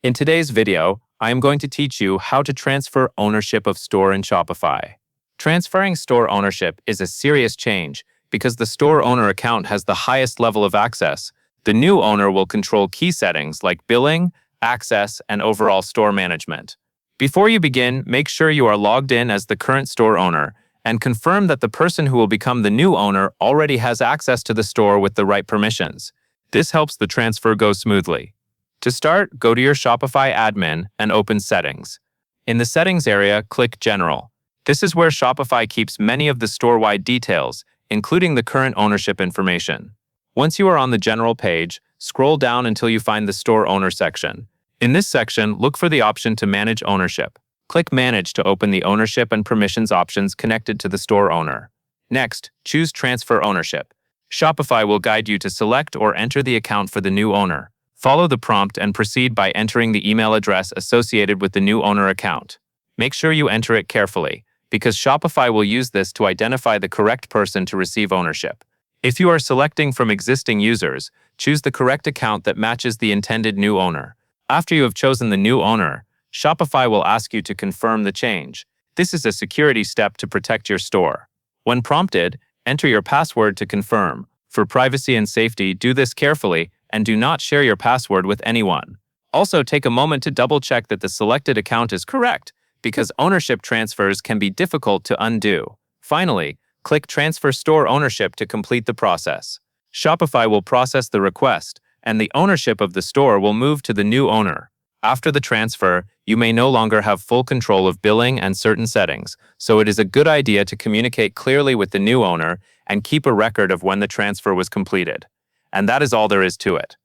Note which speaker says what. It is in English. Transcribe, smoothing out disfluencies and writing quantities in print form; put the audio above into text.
Speaker 1: In today's video, I am going to teach you how to transfer ownership of store in Shopify. Transferring store ownership is a serious change because the store owner account has the highest level of access. The new owner will control key settings like billing, access, and overall store management. Before you begin, make sure you are logged in as the current store owner and confirm that the person who will become the new owner already has access to the store with the right permissions. This helps the transfer go smoothly. To start, go to your Shopify admin and open Settings. In the Settings area, click General. This is where Shopify keeps many of the store-wide details, including the current ownership information. Once you are on the General page, scroll down until you find the Store Owner section. In this section, look for the option to manage ownership. Click Manage to open the ownership and permissions options connected to the store owner. Next, choose Transfer Ownership. Shopify will guide you to select or enter the account for the new owner. Follow the prompt and proceed by entering the email address associated with the new owner account. Make sure you enter it carefully, because Shopify will use this to identify the correct person to receive ownership. If you are selecting from existing users, choose the correct account that matches the intended new owner. After you have chosen the new owner, Shopify will ask you to confirm the change. This is a security step to protect your store. When prompted, enter your password to confirm. For privacy and safety, do this carefully and do not share your password with anyone. Also, take a moment to double-check that the selected account is correct, because ownership transfers can be difficult to undo. Finally, click Transfer Store Ownership to complete the process. Shopify will process the request, and the ownership of the store will move to the new owner. After the transfer, you may no longer have full control of billing and certain settings, so it is a good idea to communicate clearly with the new owner and keep a record of when the transfer was completed. And that is all there is to it.